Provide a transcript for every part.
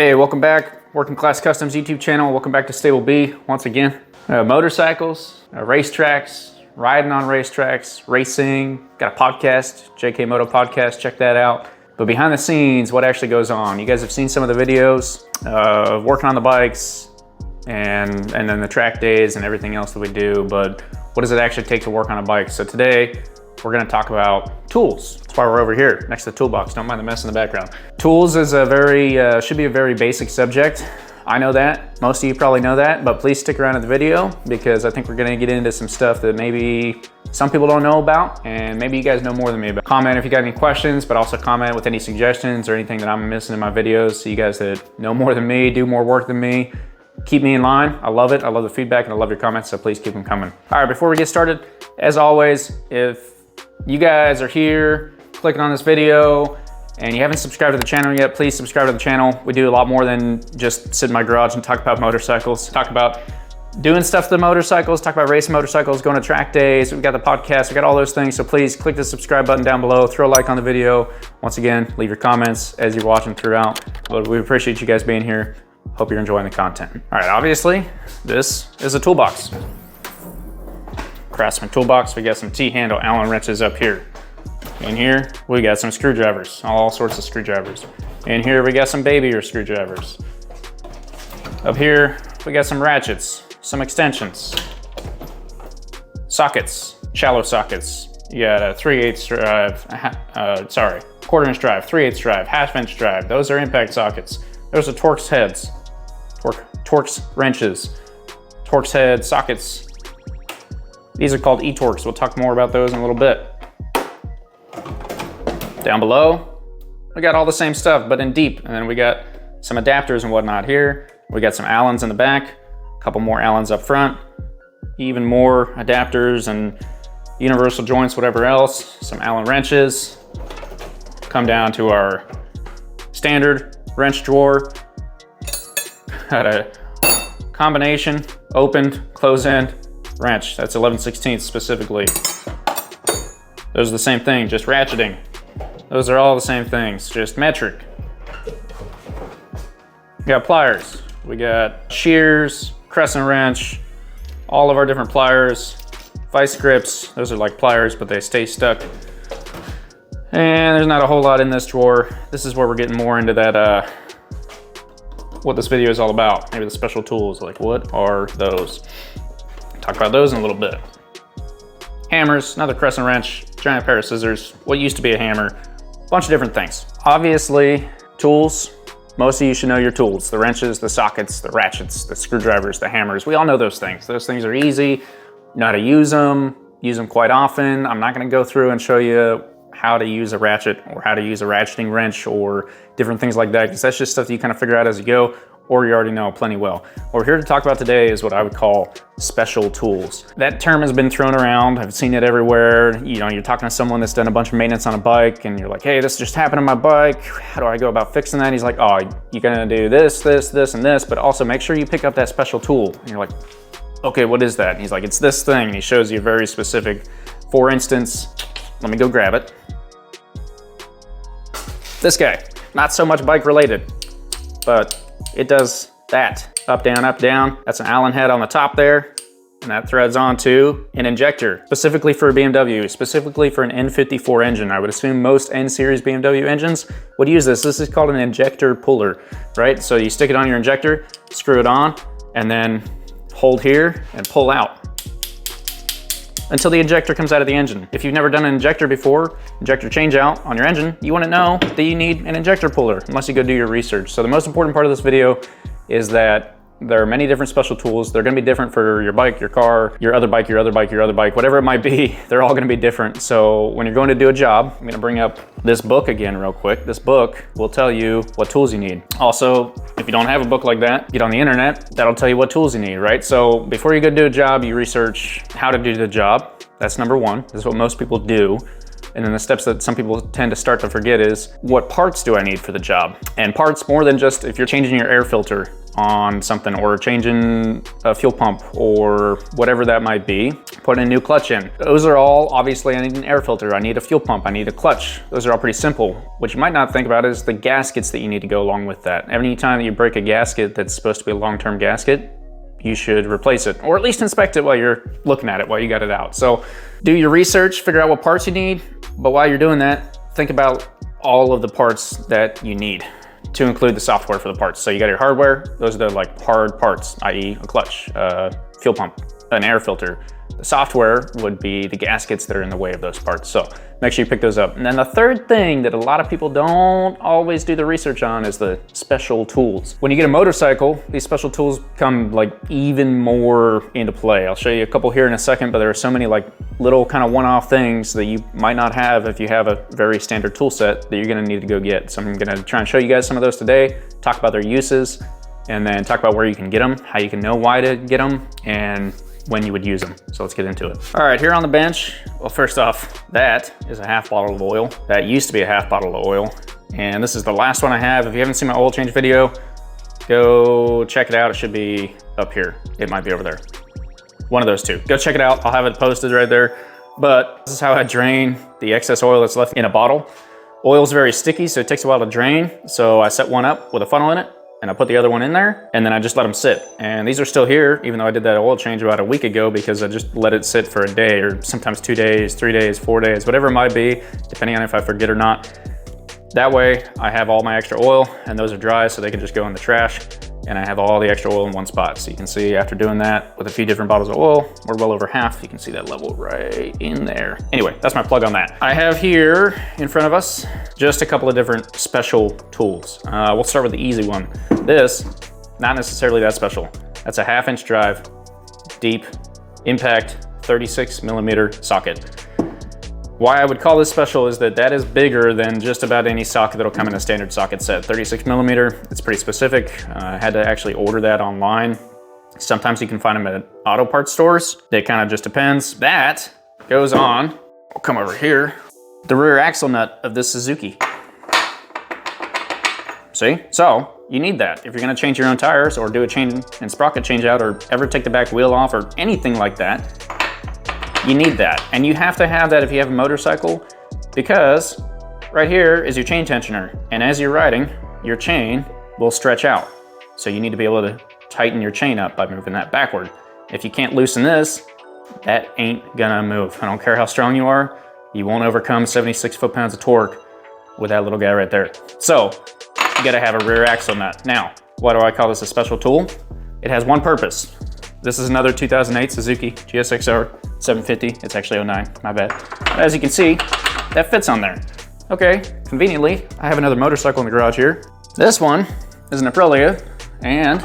Hey, welcome back. Working Class Customs YouTube channel. Welcome back to Stable B once again. Motorcycles, racetracks, riding on racetracks, racing. Got a podcast, JK Moto Podcast. Check that out. But behind the scenes, what actually goes on? You guys have seen some of the videos of working on the bikes and then the track days and everything else that we do. But what does it actually take to work on a bike? So today, we're gonna talk about tools. That's why we're over here next to the toolbox. Don't mind the mess in the background. Tools is should be a very basic subject. I know that, most of you probably know that, but please stick around in the video because I think we're gonna get into some stuff that maybe some people don't know about and maybe you guys know more than me. But comment if you got any questions, but also comment with any suggestions or anything that I'm missing in my videos. So you guys that know more than me, do more work than me, keep me in line. I love it. I love the feedback and I love your comments, so please keep them coming. All right, before we get started, as always, if you guys are here clicking on this video and you haven't subscribed to the channel yet, please subscribe to the channel. We do a lot more than just sit in my garage and talk about motorcycles. Talk about doing stuff to the motorcycles, talk about racing motorcycles, going to track days. We got the podcast, we got all those things. So please click the subscribe button down below, throw a like on the video. Once again, leave your comments as you're watching throughout. But we appreciate you guys being here. Hope you're enjoying the content. All right, obviously, this is a toolbox. Craftsman toolbox. We got some T-handle Allen wrenches up here. In here, we got some screwdrivers, all sorts of screwdrivers. In here, we got some baby screwdrivers. Up here, we got some ratchets, some extensions, sockets, shallow sockets. You got a 3/8 drive, quarter-inch drive, 3/8 drive, half-inch drive. Those are impact sockets. Those are Torx heads, Torx wrenches, Torx head sockets. These are called E-Torx. We'll talk more about those in a little bit. Down below, we got all the same stuff, but in deep. And then we got some adapters and whatnot here. We got some Allens in the back, a couple more Allens up front, even more adapters and universal joints, whatever else, some Allen wrenches. Come down to our standard wrench drawer. Got a combination, opened, close end, wrench. That's 11/16 specifically. Those are the same thing, just ratcheting. Those are all the same things, just metric. We got pliers. We got shears, crescent wrench, all of our different pliers, vice grips. Those are like pliers, but they stay stuck. And there's not a whole lot in this drawer. This is where we're getting more into that, what this video is all about. Maybe the special tools, like what are those? Talk about those in a little bit. Hammers, another crescent wrench, giant pair of scissors, what used to be a hammer, bunch of different things. Obviously, tools, most of you should know your tools. The wrenches, the sockets, the ratchets, the screwdrivers, the hammers. We all know those things. Those things are easy, you know how to use them quite often. I'm not gonna go through and show you how to use a ratchet or how to use a ratcheting wrench or different things like that, because that's just stuff that you kind of figure out as you go, or you already know plenty well. What we're here to talk about today is what I would call special tools. That term has been thrown around. I've seen it everywhere. You know, you're talking to someone that's done a bunch of maintenance on a bike and you're like, hey, this just happened to my bike. How do I go about fixing that? He's like, oh, you're gonna do this, this, this, and this, but also make sure you pick up that special tool. And you're like, okay, what is that? And he's like, it's this thing. And he shows you very specific. For instance, let me go grab it. This guy, not so much bike related, but it does that. Up, down, up, down. That's an Allen head on the top there. And that threads onto an injector, specifically for a BMW, specifically for an N54 engine. I would assume most N-series BMW engines would use this. This is called an injector puller, right? So you stick it on your injector, screw it on, and then hold here and pull out until the injector comes out of the engine. If you've never done an injector before, injector change out on your engine, you wouldn't know that you need an injector puller unless you go do your research. So the most important part of this video is that there are many different special tools. They're gonna be different for your bike, your car, your other bike, your other bike, your other bike, whatever it might be, they're all gonna be different. So when you're going to do a job, I'm gonna bring up this book again real quick. This book will tell you what tools you need. Also, if you don't have a book like that, get on the internet, that'll tell you what tools you need, right? So before you go do a job, you research how to do the job. That's number one. This is what most people do. And then the steps that some people tend to start to forget is, what parts do I need for the job? And parts more than just if you're changing your air filter on something or changing a fuel pump or whatever that might be, putting a new clutch in. Those are all, obviously I need an air filter, I need a fuel pump, I need a clutch. Those are all pretty simple. What you might not think about is the gaskets that you need to go along with that. Every time that you break a gasket that's supposed to be a long-term gasket, you should replace it, or at least inspect it while you're looking at it, while you got it out. So do your research, figure out what parts you need, but while you're doing that, think about all of the parts that you need, to include the software for the parts. So you got your hardware, those are the like hard parts, i.e. a clutch, fuel pump, an air filter. The software would be the gaskets that are in the way of those parts. So make sure you pick those up. And then the third thing that a lot of people don't always do the research on is the special tools. When you get a motorcycle, these special tools come like even more into play. I'll show you a couple here in a second, but there are so many like little kind of one-off things that you might not have if you have a very standard tool set that you're gonna need to go get. So I'm gonna try and show you guys some of those today, talk about their uses, and then talk about where you can get them, how you can know why to get them, and when you would use them. So let's get into it. All right, here on the bench, well, first off, that is a half bottle of oil. That used to be a half bottle of oil. And this is the last one I have. If you haven't seen my oil change video, go check it out. It should be up here. It might be over there. One of those two. Go check it out. I'll have it posted right there. But this is how I drain the excess oil that's left in a bottle. Oil is very sticky, so it takes a while to drain. So I set one up with a funnel in it, and I put the other one in there, and then I just let them sit. And these are still here, even though I did that oil change about a week ago, because I just let it sit for a day, or sometimes 2 days, 3 days, 4 days, whatever it might be, depending on if I forget or not. That way, I have all my extra oil, and those are dry, so they can just go in the trash, and I have all the extra oil in one spot. So you can see after doing that with a few different bottles of oil, we're well over half. You can see that level right in there. Anyway, that's my plug on that. I have here in front of us just a couple of different special tools. We'll start with the easy one. This, not necessarily that special. That's a 1/2-inch drive, deep, impact, 36mm socket. Why I would call this special is that is bigger than just about any socket that'll come in a standard socket set. 36mm, it's pretty specific. I had to actually order that online. Sometimes you can find them at auto parts stores. It kind of just depends. That goes on, I'll come over here, the rear axle nut of this Suzuki. See? So you need that. If you're gonna change your own tires or do a chain and sprocket change out or ever take the back wheel off or anything like that, you need that. And you have to have that if you have a motorcycle, because right here is your chain tensioner. And as you're riding, your chain will stretch out. So you need to be able to tighten your chain up by moving that backward. If you can't loosen this, that ain't gonna move. I don't care how strong you are, you won't overcome 76 foot-pounds of torque with that little guy right there. So you gotta have a rear axle nut. Now, why do I call this a special tool? It has one purpose. This is another 2008 Suzuki GSXR 750. It's actually 09, my bad. But as you can see, that fits on there. Okay, conveniently, I have another motorcycle in the garage here. This one is an Aprilia, and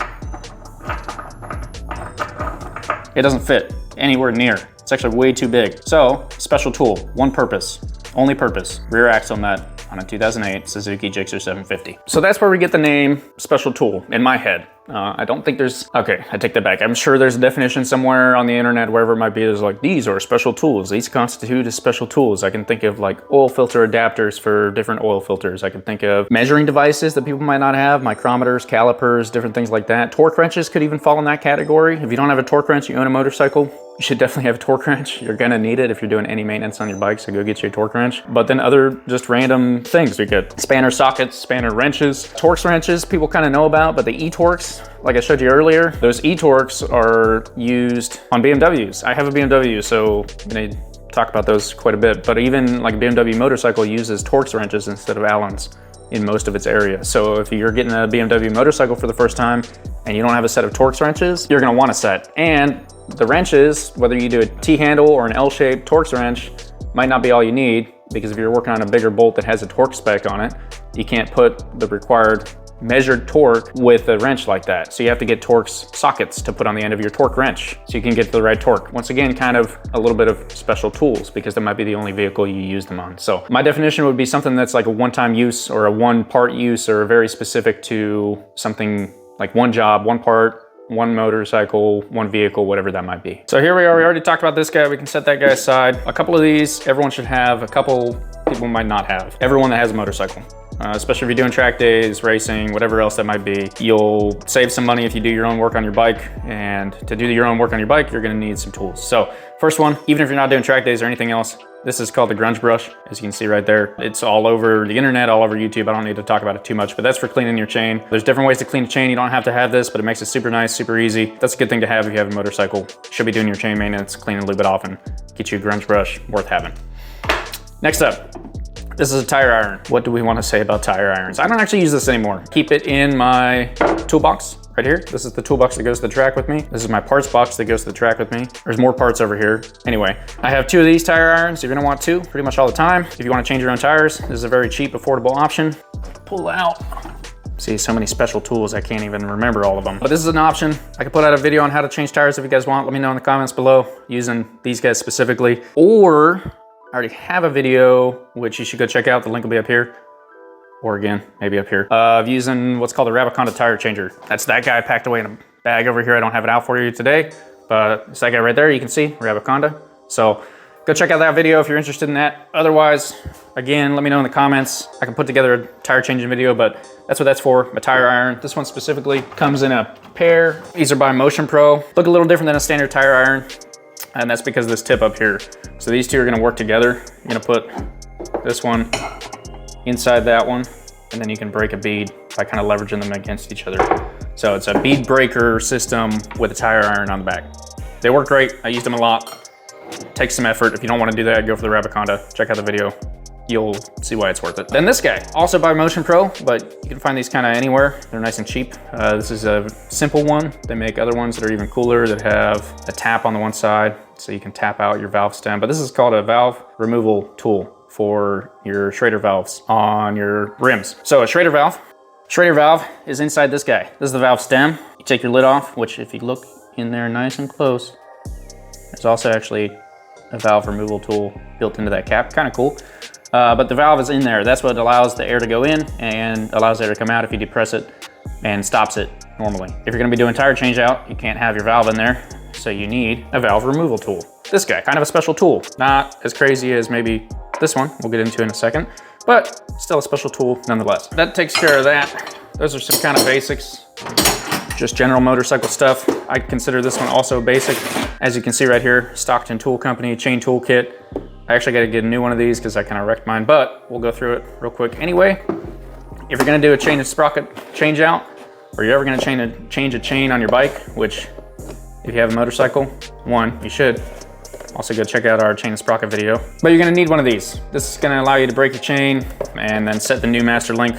it doesn't fit anywhere near. It's actually way too big. So, special tool, one purpose, only purpose, rear axle nut on a 2008 Suzuki Gixxer 750. So that's where we get the name special tool in my head. I don't think there's, okay, I take that back. I'm sure there's a definition somewhere on the internet, wherever it might be, there's like, these are special tools. These constitute as special tools. I can think of like oil filter adapters for different oil filters. I can think of measuring devices that people might not have, micrometers, calipers, different things like that. Torque wrenches could even fall in that category. If you don't have a torque wrench, you own a motorcycle, you should definitely have a torque wrench. You're gonna need it if you're doing any maintenance on your bike, so go get you a torque wrench. But then other just random things. We get spanner sockets, spanner wrenches. Torx wrenches people kind of know about, but the e-Torx, like I showed you earlier, those e-Torx are used on BMWs. I have a BMW, so I'm gonna talk about those quite a bit. But even like a BMW motorcycle uses Torx wrenches instead of Allens in most of its area. So if you're getting a BMW motorcycle for the first time and you don't have a set of Torx wrenches, you're gonna want a set. And the wrenches, whether you do a T-handle or an L-shaped Torx wrench, might not be all you need, because if you're working on a bigger bolt that has a torque spec on it, you can't put the required measured torque with a wrench like that. So you have to get Torx sockets to put on the end of your torque wrench so you can get the right torque. Once again, kind of a little bit of special tools, because that might be the only vehicle you use them on. So my definition would be something that's like a one-time use or a one-part use, or very specific to something like one job, one part, one motorcycle, one vehicle, whatever that might be. So here we are, we already talked about this guy. We can set that guy aside. A couple of these, everyone should have. A couple people might not have. Everyone that has a motorcycle. Especially if you're doing track days, racing, whatever else that might be. You'll save some money if you do your own work on your bike, and to do your own work on your bike, you're gonna need some tools. So first one, even if you're not doing track days or anything else, this is called the grunge brush, as you can see right there. It's all over the internet, all over YouTube. I don't need to talk about it too much, but that's for cleaning your chain. There's different ways to clean a chain. You don't have to have this, but it makes it super nice, super easy. That's a good thing to have if you have a motorcycle. You should be doing your chain maintenance, clean and lube it often. Get you a grunge brush, worth having. Next up, this is a tire iron. What do we want to say about tire irons? I don't actually use this anymore. Keep it in my toolbox right here. This is the toolbox that goes to the track with me. This is my parts box that goes to the track with me. There's more parts over here. Anyway, I have 2 of these tire irons. You're gonna want 2 pretty much all the time. If you want to change your own tires, this is a very cheap, affordable option. Pull out. See, so many special tools, I can't even remember all of them. But this is an option. I can put out a video on how to change tires if you guys want. Let me know in the comments below, using these guys specifically. Or I already have a video, which you should go check out. The link will be up here. Or again, maybe up here. Of using what's called a Rabaconda tire changer. That's that guy packed away in a bag over here. I don't have it out for you today, but it's that guy right there. You can see Rabaconda. So go check out that video if you're interested in that. Otherwise, again, let me know in the comments. I can put together a tire changing video, but that's what that's for, a tire iron. This one specifically comes in a pair. These are by Motion Pro. Look a little different than a standard tire iron, and that's because of this tip up here. So these two are gonna work together. You're gonna put this one inside that one, and then you can break a bead by kind of leveraging them against each other. So it's a bead breaker system with a tire iron on the back. They work great. I used them a lot. Takes some effort. If you don't want to do that, go for the Rabaconda. Check out the video. You'll see why it's worth it. Then this guy, also by Motion Pro, but you can find these kind of anywhere. They're nice and cheap. This is a simple one. They make other ones that are even cooler that have a tap on the one side, so you can tap out your valve stem. But this is called a valve removal tool for your Schrader valves on your rims. So a Schrader valve is inside this guy. This is the valve stem. You take your lid off, which if you look in there nice and close, there's also actually a valve removal tool built into that cap. Kind of cool. But the valve is in there. That's what allows the air to go in and allows air to come out if you depress it, and stops it normally. If you're gonna be doing tire change out, you can't have your valve in there, so you need a valve removal tool. This guy, kind of a special tool. Not as crazy as maybe this one we'll get into in a second, but still a special tool nonetheless. That takes care of that. Those are some kind of basics, just general motorcycle stuff. I consider this one also basic. As you can see right here, Stockton Tool Company chain toolkit. I actually got to get a new one of these because I kind of wrecked mine, but we'll go through it real quick. Anyway, if you're going to do a chain and sprocket change out, or you're ever going to change a chain on your bike, which if you have a motorcycle, you should. Also go check out our chain and sprocket video. But you're gonna need one of these. This is gonna allow you to break the chain and then set the new master link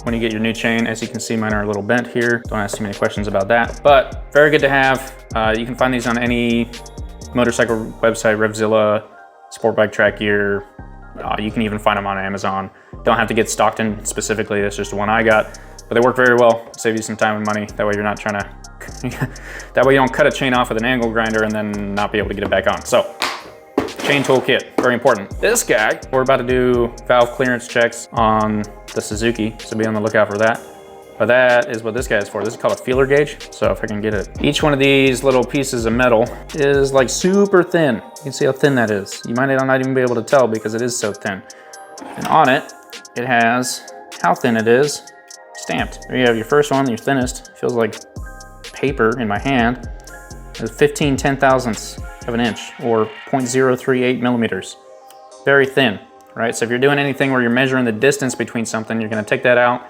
when you get your new chain. As you can see, mine are a little bent here. Don't ask too many questions about that, but very good to have. You can find these on any motorcycle website, Revzilla, Sport Bike Track Gear. You can even find them on Amazon. Don't have to get Stockton specifically, that's just the one I got. But they work very well, save you some time and money. That way you're not trying to, that way you don't cut a chain off with an angle grinder and then not be able to get it back on. So, chain tool kit, very important. This guy, we're about to do valve clearance checks on the Suzuki, so be on the lookout for that. But that is what this guy is for. This is called a feeler gauge, so if I can get it. Each one of these little pieces of metal is like super thin. You can see how thin that is. You might not even be able to tell because it is so thin. And on it, it has how thin it is stamped. There you have your first one, your thinnest. It feels like paper in my hand. It's 15 10,000ths of an inch, or 0.038 millimeters. Very thin, right? So if you're doing anything where you're measuring the distance between something, you're gonna take that out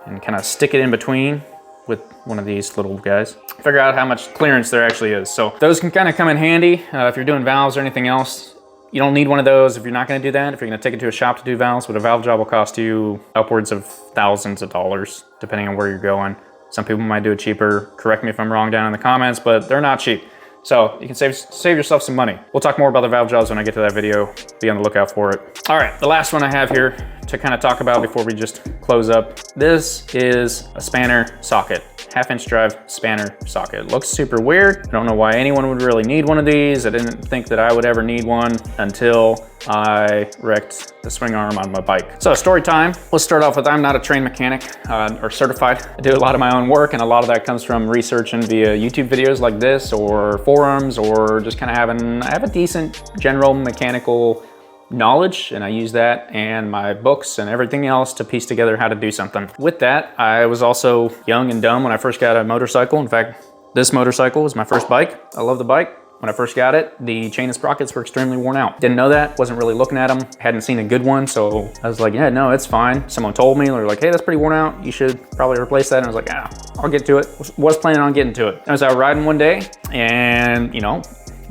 and kind of stick it in between with one of these little guys. Figure out how much clearance there actually is. So those can kind of come in handy if you're doing valves or anything else. You don't need one of those if you're not gonna do that. If you're gonna take it to a shop to do valves, but a valve job will cost you upwards of thousands of dollars, depending on where you're going. Some people might do it cheaper. Correct me if I'm wrong down in the comments, but they're not cheap. So you can save yourself some money. We'll talk more about the valve jobs when I get to that video. Be on the lookout for it. All right, the last one I have here to kind of talk about before we just close up. This is a spanner socket. half-inch drive spanner socket. It looks super weird. I don't know why anyone would really need one of these. I didn't think that I would ever need one until I wrecked the swing arm on my bike. So story time. Let's start off with, I'm not a trained mechanic or certified. I do a lot of my own work, and a lot of that comes from researching via YouTube videos like this, or forums, or just kind of I have a decent general mechanical knowledge, and I use that and my books and everything else to piece together how to do something. With that, I was also young and dumb when I first got a motorcycle. In fact, this motorcycle was my first bike. I love the bike. When I first got it, the chain and sprockets were extremely worn out. Didn't know that, wasn't really looking at them. Hadn't seen a good one, so I was like, yeah, no, it's fine. Someone told me, they're like, hey, that's pretty worn out. You should probably replace that. And I was like, yeah, I'll get to it. Was planning on getting to it. I was out riding one day and, you know,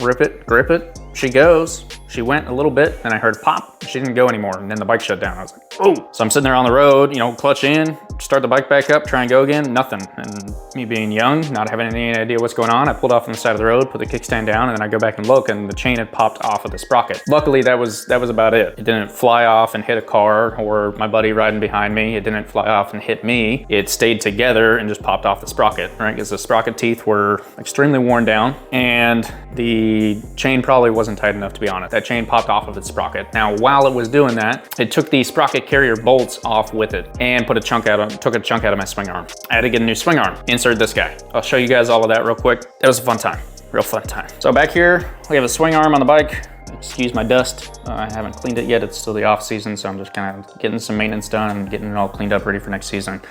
rip it, grip it. She goes. She went a little bit, and I heard pop. She didn't go anymore, and then the bike shut down. I was like, oh. So I'm sitting there on the road, you know, clutch in, start the bike back up, try and go again, nothing. And me being young, not having any idea what's going on, I pulled off on the side of the road, put the kickstand down, and then I go back and look, and the chain had popped off of the sprocket. Luckily, that was about it. It didn't fly off and hit a car or my buddy riding behind me. It didn't fly off and hit me. It stayed together and just popped off the sprocket, right? Because the sprocket teeth were extremely worn down, and the chain probably wasn't tight enough, to be honest. That chain popped off of its sprocket. Now, while it was doing that, it took the sprocket carrier bolts off with it and took a chunk out of my swing arm. I had to get a new swing arm. Insert this guy. I'll show you guys all of that real quick. It was a fun time, real fun time. So back here, we have a swing arm on the bike. Excuse my dust. I haven't cleaned it yet. It's still the off season, so I'm just kind of getting some maintenance done and getting it all cleaned up, ready for next season.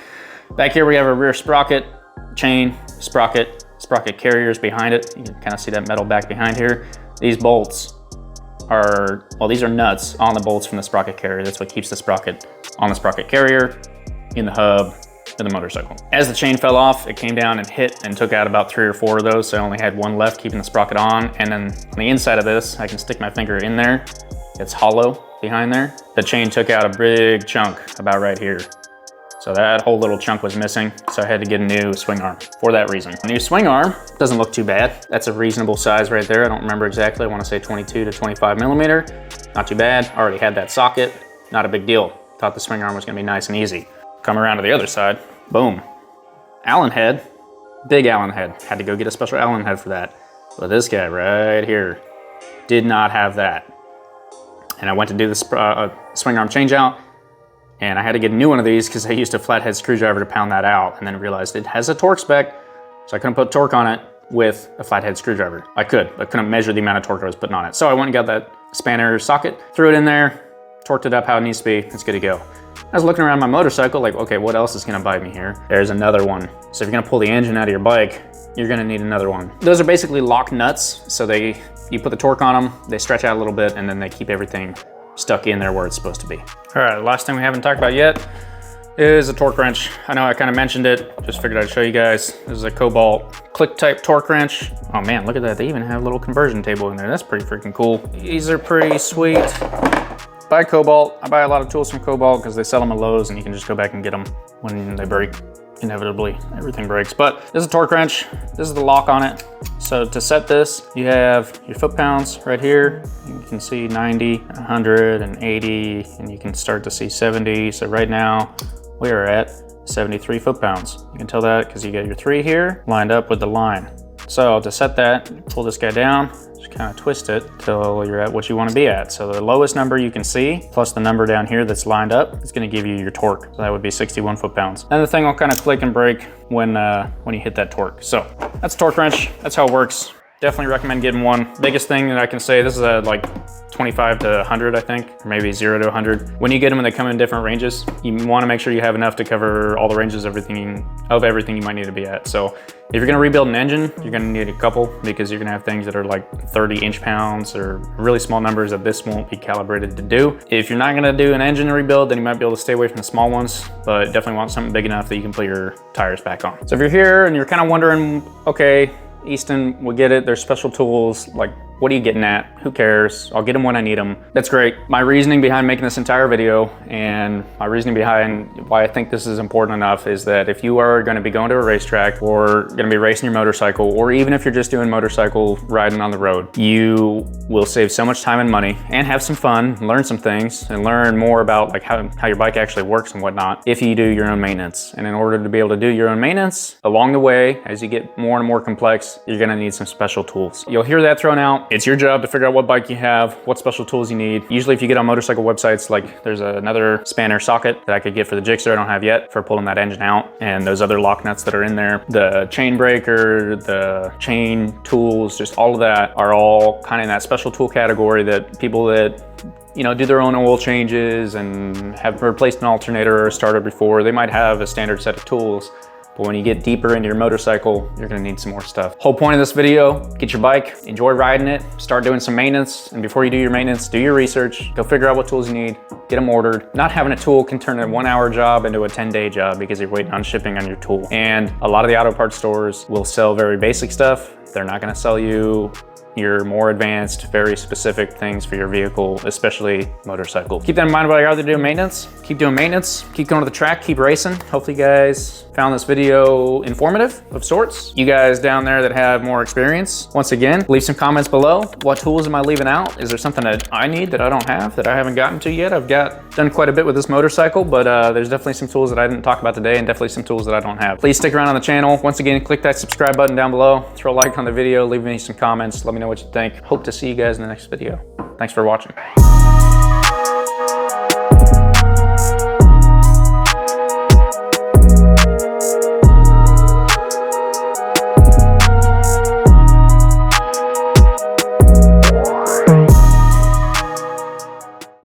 Back here, we have a rear sprocket, chain, sprocket carriers behind it. You can kind of see that metal back behind here. These bolts are, well, these are nuts on the bolts from the sprocket carrier. That's what keeps the sprocket on the sprocket carrier, in the hub of the motorcycle. As the chain fell off, it came down and hit and took out about 3 or 4 of those, so I only had one left, keeping the sprocket on. And then on the inside of this, I can stick my finger in there. It's hollow behind there. The chain took out a big chunk about right here. So that whole little chunk was missing, so I had to get a new swing arm for that reason. A new swing arm doesn't look too bad. That's a reasonable size right there. I don't remember exactly. I want to say 22 to 25 millimeter. Not too bad. Already had that socket. Not a big deal. Thought the swing arm was going to be nice and easy. Come around to the other side. Boom. Allen head. Big Allen head. Had to go get a special Allen head for that. But this guy right here did not have that. And I went to do the swing arm change out, and I had to get a new one of these because I used a flathead screwdriver to pound that out, and then realized it has a torque spec, so I couldn't put torque on it with a flathead screwdriver. I couldn't measure the amount of torque I was putting on it. So I went and got that spanner socket, threw it in there, torqued it up how it needs to be. It's good to go. I was looking around my motorcycle like, okay, what else is gonna bite me here? There's another one. So if you're gonna pull the engine out of your bike, you're gonna need another one. Those are basically lock nuts. So you put the torque on them, they stretch out a little bit, and then they keep everything stuck in there where it's supposed to be. All right, last thing we haven't talked about yet is a torque wrench. I know I kind of mentioned it, just figured I'd show you guys. This is a Cobalt click type torque wrench. Oh man, look at that. They even have a little conversion table in there. That's pretty freaking cool. These are pretty sweet. Buy Cobalt. I buy a lot of tools from Cobalt because they sell them at Lowe's and you can just go back and get them when they break. Inevitably, everything breaks. But this is a torque wrench. This is the lock on it. So to set this, you have your foot-pounds right here. You can see 90, 100, and 80, and you can start to see 70. So right now, we are at 73 foot-pounds. You can tell that because you got your 3 here lined up with the line. So to set that, pull this guy down, just kind of twist it till you're at what you want to be at. So the lowest number you can see, plus the number down here that's lined up, is going to give you your torque. So that would be 61 foot-pounds. And the thing will kind of click and break when you hit that torque. So that's a torque wrench. That's how it works. Definitely recommend getting one. Biggest thing that I can say, this is a like 25 to 100, I think, or maybe 0 to 100. When you get them and they come in different ranges, you want to make sure you have enough to cover all the ranges of everything you might need to be at. So if you're gonna rebuild an engine, you're gonna need a couple because you're gonna have things that are like 30 inch-pounds or really small numbers that this won't be calibrated to do. If you're not gonna do an engine rebuild, then you might be able to stay away from the small ones, but definitely want something big enough that you can put your tires back on. So if you're here and you're kind of wondering, okay, Easton, we get it, there's special tools like What are you getting at? Who cares? I'll get them when I need them. That's great. My reasoning behind making this entire video and my reasoning behind why I think this is important enough is that if you are going to be going to a racetrack or going to be racing your motorcycle, or even if you're just doing motorcycle riding on the road, you will save so much time and money and have some fun, learn some things, and learn more about like how your bike actually works and whatnot if you do your own maintenance. And in order to be able to do your own maintenance, along the way, as you get more and more complex, you're going to need some special tools. You'll hear that thrown out. It's your job to figure out what bike you have, what special tools you need. Usually if you get on motorcycle websites, like there's another spanner socket that I could get for the Gixxer I don't have yet for pulling that engine out, and those other lock nuts that are in there, the chain breaker, the chain tools, just all of that are all kind of in that special tool category that people that do their own oil changes and have replaced an alternator or a starter before, they might have a standard set of tools. But when you get deeper into your motorcycle, you're gonna need some more stuff. Whole point of this video, get your bike, enjoy riding it, start doing some maintenance. And before you do your maintenance, do your research, go figure out what tools you need, get them ordered. Not having a tool can turn a 1-hour job into a 10-day job because you're waiting on shipping on your tool. And a lot of the auto parts stores will sell very basic stuff. They're not gonna sell you your more advanced, very specific things for your vehicle, especially motorcycle. Keep that in mind while you're out there doing maintenance. Keep doing maintenance, keep going to the track, keep racing. Hopefully you guys found this video informative of sorts. You guys down there that have more experience, once again, leave some comments below. What tools am I leaving out? Is there something that I need that I don't have, that I haven't gotten to yet? I've done quite a bit with this motorcycle, but there's definitely some tools that I didn't talk about today and definitely some tools that I don't have. Please stick around on the channel. Once again, click that subscribe button down below, throw a like on the video, leave me some comments, let me know what you think. Hope to see you guys in the next video. Thanks for watching.